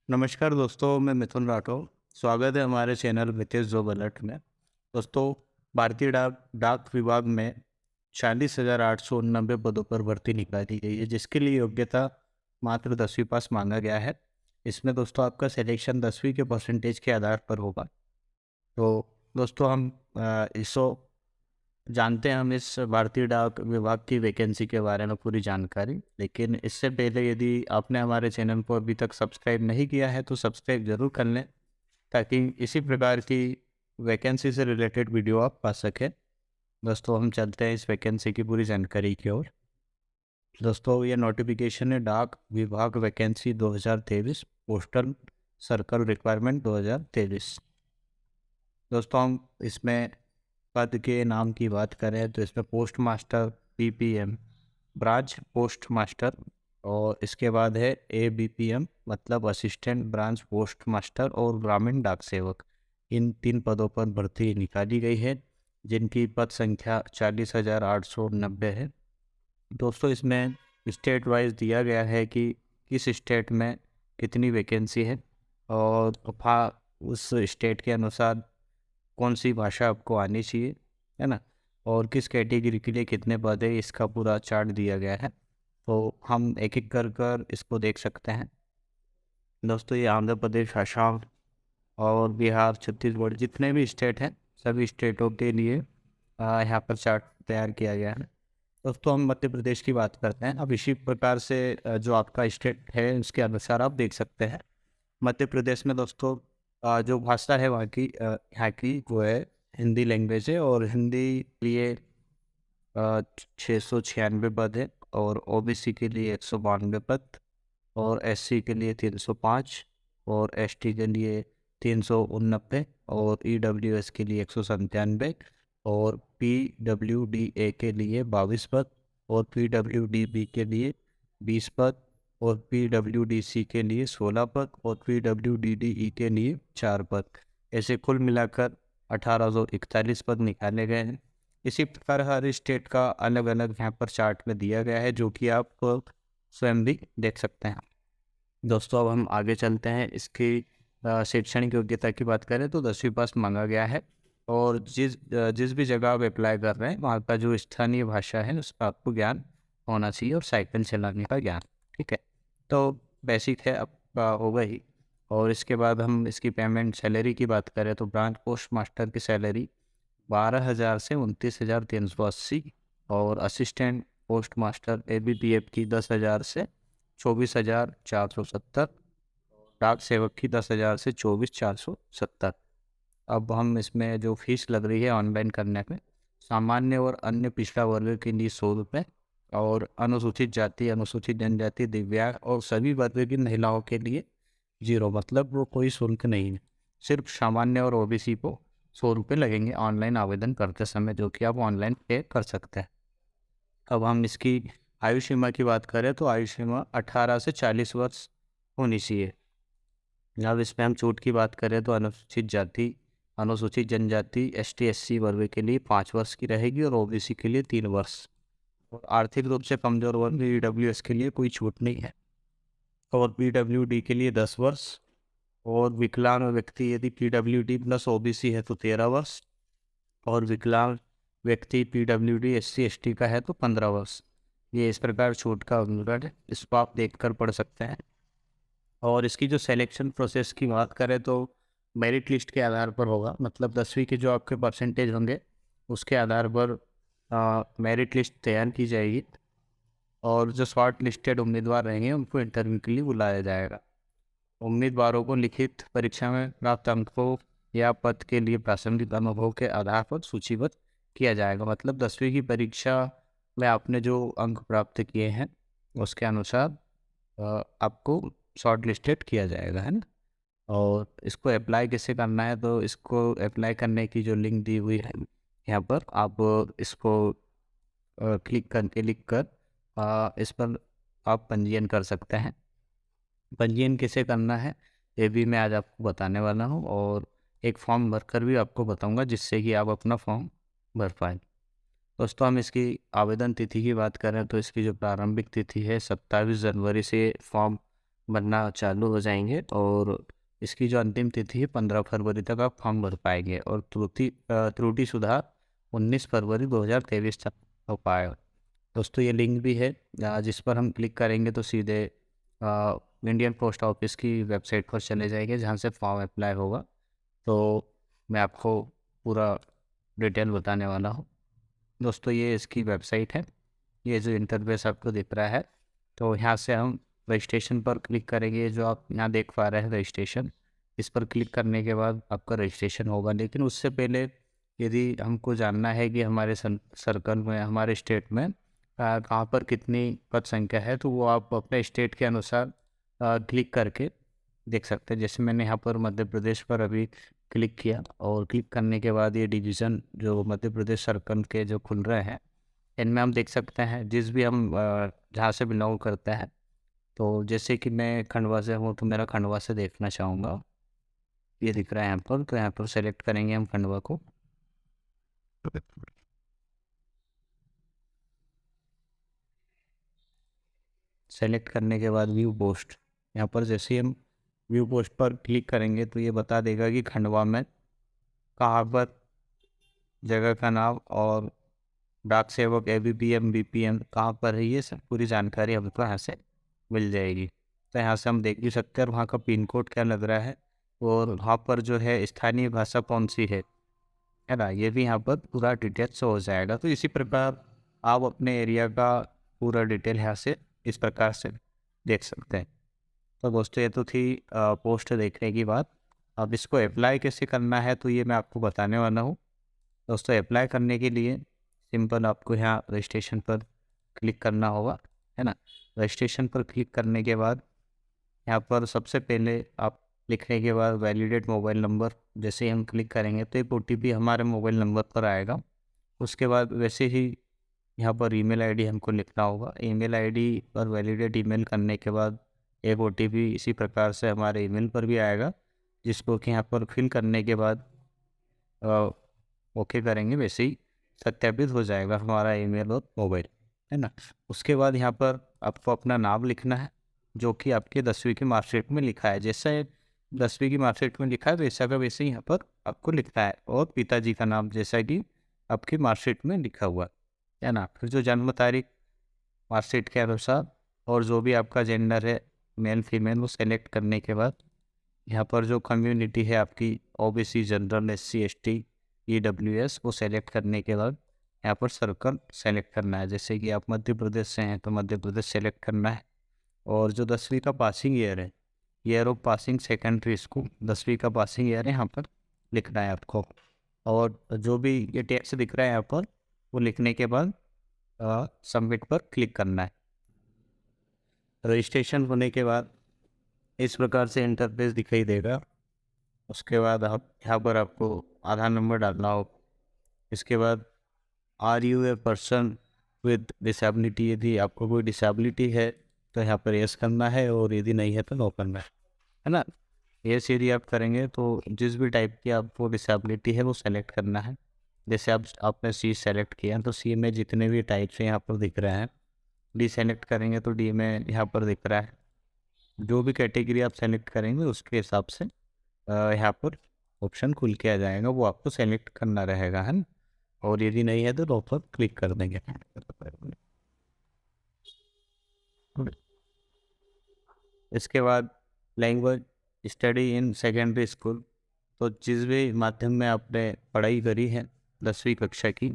नमस्कार दोस्तों, मैं मिथुन राठौर। स्वागत है हमारे चैनल मितेश जॉब अलर्ट में। दोस्तों, भारतीय डाक डाक विभाग में 40,889 पदों पर भर्ती निकाली गई है, जिसके लिए योग्यता मात्र 10वीं पास मांगा गया है। इसमें दोस्तों आपका सिलेक्शन 10वीं के परसेंटेज के आधार पर होगा। तो दोस्तों हम इसो जानते हैं, हम इस भारतीय डाक विभाग की वैकेंसी के बारे में पूरी जानकारी। लेकिन इससे पहले यदि आपने हमारे चैनल को अभी तक सब्सक्राइब नहीं किया है तो सब्सक्राइब जरूर कर लें, ताकि इसी प्रकार की वैकेंसी से रिलेटेड वीडियो आप पा सकें। दोस्तों हम चलते हैं इस वैकेंसी की पूरी जानकारी की ओर। दोस्तों ये नोटिफिकेशन है डाक विभाग वैकेंसी 2023 पोस्टल सर्कल रिक्वायरमेंट 2023। दोस्तों हम इसमें पद के नाम की बात करें तो इसमें post master ppm branch post master, और इसके बाद है एबीपीएम मतलब असिस्टेंट ब्रांच पोस्ट मास्टर और ग्रामीण डाक सेवक। इन 3 पदों पर भर्ती निकाली गई है, जिनकी पद संख्या 40,890 है। दोस्तों इसमें स्टेट वाइज दिया गया है कि किस स्टेट में कितनी वैकेंसी है, और उस स्टेट के अनुसार कौन सी भाषा आपको आनी चाहिए, है ना, और किस कैटेगरी के लिए कितने पद है, इसका पूरा चार्ट दिया गया है। तो हम एक एक कर इसको देख सकते हैं। दोस्तों ये आंध्र प्रदेश, असम और बिहार, छत्तीसगढ़, जितने भी स्टेट हैं सभी स्टेटों के लिए यहाँ पर चार्ट तैयार किया गया है। दोस्तों हम मध्य प्रदेश की बात करते हैं। अब इसी प्रकार से जो आपका स्टेट है उसके अनुसार आप देख सकते हैं। मध्य प्रदेश में दोस्तों जो भाषा है वहाँ की यहाँ की वो है हिंदी लैंग्वेज है, और हिंदी लिए 696 पद है, और ओबीसी के लिए 192 पद, और एससी के लिए 305, और एसटी के लिए 389, और ईडब्ल्यूएस के लिए 197, और पीडब्ल्यूडीए के लिए 22 पद, और पीडब्ल्यूडीबी के लिए 20 पद, और पीडब्ल्यूडीसी के लिए 16 पद, और पीडब्ल्यूडीडीई के लिए 4 पद। ऐसे कुल मिलाकर 1841 पद निकाले गए हैं। इसी प्रकार हर स्टेट का अलग अलग यहाँ पर चार्ट में दिया गया है, जो कि आप स्वयं भी देख सकते हैं। दोस्तों अब हम आगे चलते हैं। इसकी शैक्षणिक योग्यता की बात करें तो 10वीं पास मांगा गया है, और जिस भी जगह आप अप्लाई कर रहे हैं वहाँ का जो स्थानीय भाषा है उसका आपको ज्ञान होना चाहिए, और साइकिल चलाने का ज्ञान। ठीक है, तो बेसिक है आपका होगा ही। और इसके बाद हम इसकी पेमेंट सैलरी की बात करें तो ब्रांच पोस्ट मास्टर की सैलरी 12,000 से 29,380, और असिस्टेंट पोस्ट मास्टर एबीपीएफ की 10,000 से 24,470, डाक सेवक की 10,000 से 24,470। अब हम इसमें जो फीस लग रही है ऑनलाइन करने में, सामान्य और अन्य पिछड़ा वर्ग के लिए 100 रुपये, और अनुसूचित जाति, अनुसूचित जनजाति, दिव्यांग और सभी वर्ग की महिलाओं के लिए 0, मतलब वो कोई शुल्क नहीं है। सिर्फ सामान्य और ओबीसी को 100 रुपये लगेंगे ऑनलाइन आवेदन करते समय, जो कि आप ऑनलाइन पे कर सकते हैं। अब हम इसकी आयु सीमा की बात करें तो आयु सीमा 18 से 40 वर्ष होनी चाहिए। अब इसमें हम छूट की बात करें तो अनुसूचित जाति, अनुसूचित जनजाति, एसटी एससी वर्ग के लिए 5 वर्ष की रहेगी, और ओबीसी के लिए 3 वर्ष, और आर्थिक रूप से कमजोर वर्ग ईडब्ल्यूएस के लिए कोई छूट नहीं है, और पीडब्ल्यूडी के लिए 10 वर्ष, और विकलांग व्यक्ति यदि पीडब्ल्यूडी प्लस ओबीसी है तो 13 वर्ष, और विकलांग व्यक्ति पीडब्ल्यूडी एससी एसटी का है तो 15 वर्ष। ये इस प्रकार छूट का विवरण है, इसको आप देखकर पढ़ सकते हैं। और इसकी जो सिलेक्शन प्रोसेस की बात करें तो मेरिट लिस्ट के आधार पर होगा, मतलब 10वीं के जो आपके परसेंटेज होंगे उसके आधार पर मेरिट लिस्ट तैयार की जाएगी, और जो शॉर्ट लिस्टेड उम्मीदवार रहेंगे उनको इंटरव्यू के लिए बुलाया जाएगा। उम्मीदवारों को लिखित परीक्षा में प्राप्त अंकों या पद के लिए प्रासंगिक अनुभव के आधार पर सूचीबद्ध किया जाएगा। मतलब 10वीं की परीक्षा में आपने जो अंक प्राप्त किए हैं उसके अनुसार आपको शॉर्ट लिस्टेड किया जाएगा, है ना। और इसको अप्लाई कैसे करना है, तो इसको अप्लाई करने की जो लिंक दी हुई है यहाँ पर, आप इसको क्लिक करके लिख कर इस पर आप पंजीयन कर सकते हैं। पंजीयन कैसे करना है ये भी मैं आज आपको बताने वाला हूँ, और एक फॉर्म भरकर भी आपको बताऊंगा जिससे कि आप अपना फॉर्म भर पाएँ। दोस्तों हम इसकी आवेदन तिथि की बात करें तो इसकी जो प्रारंभिक तिथि है 27 जनवरी से फॉर्म बनना चालू हो जाएंगे और इसकी जो अंतिम तिथि है 15 फरवरी तक आप फॉर्म भर पाएंगे और त्रुटि सुधार 19 फरवरी 2023 तक हो पाएगा। दोस्तों ये लिंक भी है जिस पर हम क्लिक करेंगे तो सीधे इंडियन पोस्ट ऑफिस की वेबसाइट पर चले जाएंगे जहाँ से फॉर्म अप्लाई होगा। तो मैं आपको पूरा डिटेल बताने वाला हूँ। दोस्तों ये इसकी वेबसाइट है, ये जो इंटरफेस आपको दिख रहा है, तो यहाँ से हम रजिस्ट्रेशन पर क्लिक करेंगे। जो आप यहाँ देख पा रहे हैं रजिस्ट्रेशन, इस पर क्लिक करने के बाद आपका रजिस्ट्रेशन होगा। लेकिन उससे पहले यदि हमको जानना है कि हमारे सर्कल में, हमारे स्टेट में कहाँ पर कितनी पद संख्या है, तो वो आप अपने स्टेट के अनुसार क्लिक करके देख सकते हैं। जैसे मैंने यहाँ पर मध्य प्रदेश पर अभी क्लिक किया और क्लिक करने के बाद ये डिवीज़न जो मध्य प्रदेश सर्कल के जो खुल रहे हैं, इनमें हम देख सकते हैं जिस भी हम जहाँ से बिलोंग करते हैं। तो जैसे कि मैं खंडवा से हूँ तो मेरा खंडवा से देखना चाहूँगा, ये दिख रहा है यहाँ पर, तो यहाँ पर सेलेक्ट करेंगे हम खंडवा को। सेलेक्ट करने के बाद व्यू पोस्ट, यहाँ पर जैसे ही हम व्यू पोस्ट पर क्लिक करेंगे तो ये बता देगा कि खंडवा में कहाँ पर जगह का नाम और डाक सेवक ABPM BPM कहाँ पर है, ये सब पूरी जानकारी हमको यहाँ से मिल जाएगी। तो यहाँ से हम देख भी सकते हैं और वहाँ का पिन कोड क्या लग रहा है और वहाँ पर जो है स्थानीय भाषा कौन सी है ना, ये भी यहाँ पर पूरा डिटेल से हो जाएगा। तो इसी प्रकार आप अपने एरिया का पूरा डिटेल यहाँ से इस प्रकार से देख सकते हैं। तो दोस्तों ये तो थी पोस्ट देखने की बात। अब इसको अप्लाई कैसे करना है तो ये मैं आपको बताने वाला हूँ। दोस्तों अप्लाई करने के लिए सिंपल आपको यहाँ रजिस्ट्रेशन पर क्लिक करना होगा, है ना। रजिस्ट्रेशन पर क्लिक करने के बाद यहाँ पर सबसे पहले आप लिखने के बाद वैलिडेट मोबाइल नंबर, जैसे ही हम क्लिक करेंगे तो एक OTP हमारे मोबाइल नंबर पर आएगा। उसके बाद वैसे ही यहाँ पर ईमेल आईडी हमको लिखना होगा। ईमेल आईडी पर वैलिडेट ईमेल करने के बाद एक OTP इसी प्रकार से हमारे ईमेल पर भी आएगा, जिसको कि यहाँ पर फिल करने के बाद ओके करेंगे, वैसे ही सत्यापित हो जाएगा हमारा ईमेल और मोबाइल, है ना। उसके बाद यहाँ पर आपको अपना नाम लिखना है जो कि आपके 10वीं की मार्कशीट में लिखा है। जैसे 10वीं की मार्कशीट में लिखा है वैसा का वैसे ही यहाँ पर आपको लिखना है, और पिताजी का नाम जैसा कि आपकी मार्कशीट में लिखा हुआ है ना। फिर जो जन्म तारीख मार्कशीट के अनुसार और जो भी आपका जेंडर है मेल फीमेल, वो सेलेक्ट करने के बाद यहाँ पर जो कम्युनिटी है आपकी OBC general SC ST EWS, वो सेलेक्ट करने के बाद यहाँ पर सर्कल सेलेक्ट करना है। जैसे कि आप मध्य प्रदेश से हैं तो मध्य प्रदेश सेलेक्ट करना है। और जो 10वीं का पासिंग ईयर है, year of passing secondary school, 10वीं का पासिंग ईयर है यहाँ पर लिखना है आपको। और जो भी ये टेक्स्ट दिख रहा है यहाँ पर, वो लिखने के बाद सबमिट पर क्लिक करना है। रजिस्ट्रेशन होने के बाद इस प्रकार से इंटरफेस दिखाई देगा। उसके बाद आप यहाँ पर आपको आधार नंबर डालना हो। इसके बाद are you a person with disability, यदि आपको कोई डिसेबिलिटी है तो यहाँ पर यस करना है, और यदि नहीं है तो नो करना है ना। यस यदि आप करेंगे तो जिस भी टाइप की आपको डिसेबिलिटी है वो सेलेक्ट करना है। जैसे आपने C सेलेक्ट किया तो C में जितने भी टाइप से यहाँ पर दिख रहे हैं, D सेलेक्ट करेंगे तो D में यहाँ पर दिख रहा है। जो भी कैटेगरी आप सेलेक्ट करेंगे उसके हिसाब से यहाँ पर ऑप्शन खुल के आ जाएगा, वो आपको सेलेक्ट करना रहेगा, है ना। और यदि नहीं है तो नो पर क्लिक कर देंगे। इसके बाद language study in secondary school, तो जिस भी माध्यम में आपने पढ़ाई करी है 10वीं कक्षा की,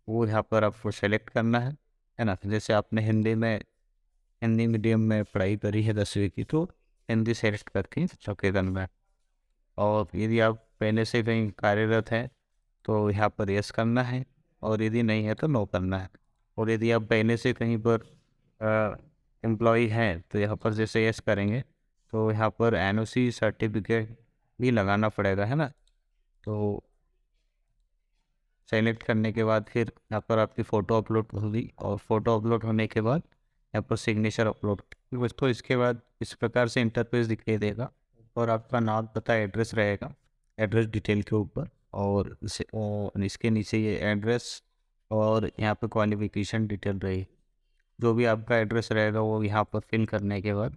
वो यहाँ पर आपको सेलेक्ट करना है ना। जैसे आपने हिंदी मीडियम में पढ़ाई करी है 10वीं की, तो हिंदी सेलेक्ट करके ओके करना है। और यदि आप पहले से कहीं कार्यरत हैं तो यहाँ पर यस करना है, और यदि नहीं है तो नो करना है। और यदि आप पहले से कहीं पर एम्प्लॉय हैं तो यहाँ पर जैसे यस करेंगे तो यहाँ पर NOC सर्टिफिकेट भी लगाना पड़ेगा, है ना। तो सेलेक्ट करने के बाद फिर यहाँ पर आपकी फ़ोटो अपलोड होगी, और फ़ोटो अपलोड होने के बाद यहाँ पर सिग्नेचर अपलोड। तो इसके बाद इस प्रकार से इंटरफेस दिखाई देगा, और आपका नाम पता एड्रेस रहेगा एड्रेस डिटेल के ऊपर, और इसके नीचे ये एड्रेस और यहाँ पर क्वालिफिकेशन डिटेल रहेगी। जो भी आपका एड्रेस रहेगा वो यहाँ पर फिल करने के बाद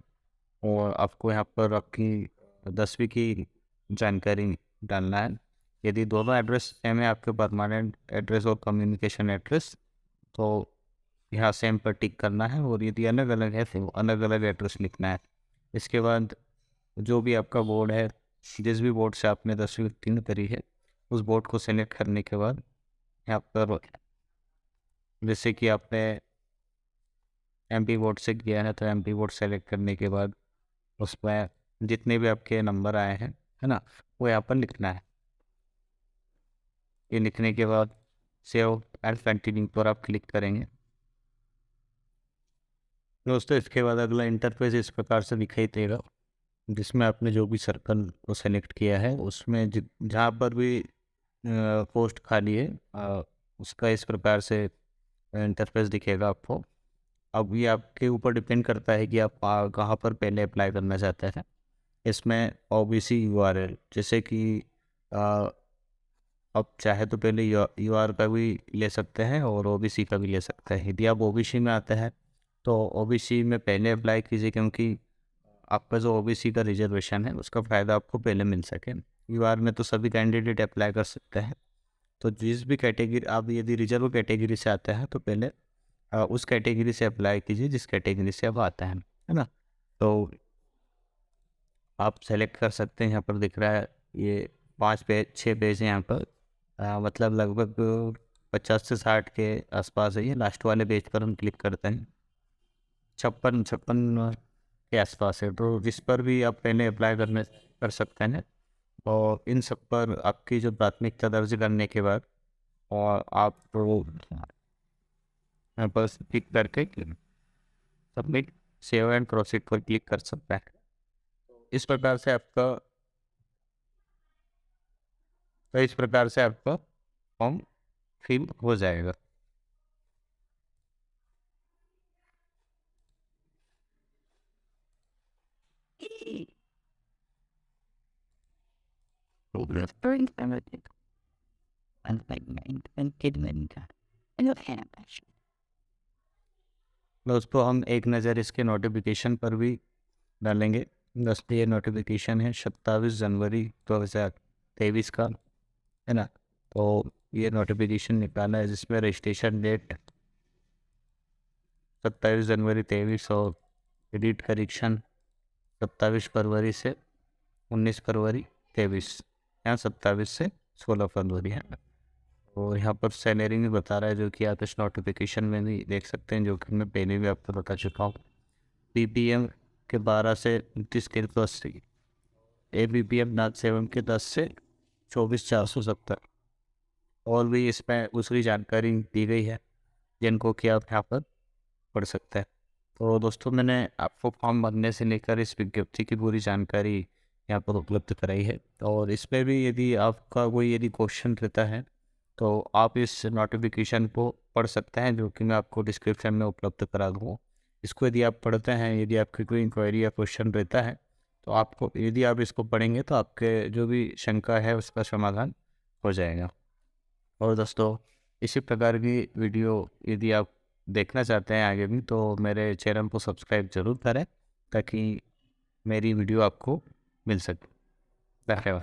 और आपको यहाँ पर आपकी 10वीं की जानकारी डालना है। यदि दोनों एड्रेस सेम है, आपके परमानेंट एड्रेस और कम्युनिकेशन एड्रेस, तो यहाँ सेम पर टिक करना है, और यदि अलग अलग है तो अलग अलग एड्रेस लिखना है। इसके बाद जो भी आपका बोर्ड है, जिस भी बोर्ड से आपने 10वीं उत्तीर्ण करी है, उस बोर्ड को सेलेक्ट करने के बाद यहाँ पर, जैसे कि आपने एमपी बोर्ड से किया है तो एमपी बोर्ड सेलेक्ट करने के बाद उसमें जितने भी आपके नंबर आए हैं, है ना, वो यहाँ पर लिखना है। ये लिखने के बाद सेव एंड कंटिन्यू पर आप क्लिक करेंगे। दोस्तों, इसके बाद अगला इंटरफेस इस प्रकार से दिखाई देगा, जिसमें आपने जो भी सर्कल को सेलेक्ट किया है उसमें जहाँ पर भी पोस्ट खाली है, उसका इस प्रकार से इंटरफेस दिखेगा आपको। अब ये आपके ऊपर डिपेंड करता है कि आप कहाँ पर पहले अप्लाई करना चाहते हैं। इसमें ओबीसी यूआरएल, जैसे कि आप चाहे तो पहले यूआर का भी ले सकते हैं और ओबीसी का भी ले सकते हैं। यदि आप ओबीसी में आते हैं तो ओबीसी में पहले अप्लाई कीजिए, क्योंकि आपका जो ओबीसी का रिजर्वेशन है उसका फ़ायदा आपको पहले मिल सके। यूआर में तो सभी कैंडिडेट अप्लाई कर सकते हैं, तो जिस भी कैटेगरी आप यदि रिजर्व कैटेगरी से आते हैं तो पहले उस कैटेगरी से अप्लाई कीजिए जिस कैटेगरी से आप आते हैं, है ना। तो आप सेलेक्ट कर सकते हैं। यहाँ पर दिख रहा है ये 5 पेज 6 पेज है यहाँ पर, मतलब लगभग 50 से 60 के आसपास है। ये लास्ट वाले पेज पर हम क्लिक करते हैं, 56 के आसपास है, तो जिस पर भी आप पहले अप्लाई कर सकते हैं। और इन सब पर आपकी जो प्राथमिकता दर्ज करने के बाद और आप यहाँ पर क्लिक करके सबमिट सेव एंड प्रोसीड पर क्लिक कर सकते हैं। इस प्रकार से आपका फॉर्म फिल हो जाएगा। दोस्तों, हम एक नज़र इसके नोटिफिकेशन पर भी डालेंगे। दोस्तों, ये नोटिफिकेशन है 27 जनवरी 2023 का, है ना। तो ये नोटिफिकेशन निकाला है जिसमें रजिस्ट्रेशन डेट 27 जनवरी 23 और एडिट करेक्शन 27 फरवरी से 19 फरवरी 23, यहाँ 27 से 16 फरवरी है। और यहाँ पर सैलरी भी बता रहा है, जो कि आप इस नोटिफिकेशन में भी देख सकते हैं, जो कि मैं पहले भी आपको बता चुका हूँ। पीपीएम के 12 से 29 के 10, ABPM नाथ 7 के 10 से 24,470, और भी इसमें दूसरी जानकारी दी गई है जिनको कि आप यहाँ पर पढ़ सकते हैं। तो दोस्तों, मैंने आपको फॉर्म भरने से लेकर इस विज्ञप्ति की पूरी जानकारी यहाँ पर उपलब्ध कराई है। और इसमें भी यदि आपका कोई यदि क्वेश्चन रहता है तो आप इस नोटिफिकेशन को पढ़ सकते हैं, जो कि मैं आपको डिस्क्रिप्शन में उपलब्ध करा दूँगा। इसको यदि आप पढ़ते हैं, यदि आपकी कोई इंक्वायरी या क्वेश्चन रहता है तो आपको, यदि आप इसको पढ़ेंगे तो आपके जो भी शंका है उसका समाधान हो जाएगा। और दोस्तों, इसी प्रकार की वीडियो यदि आप देखना चाहते हैं आगे भी, तो मेरे चैनल को सब्सक्राइब ज़रूर करें ताकि मेरी वीडियो आपको मिल सके। धन्यवाद।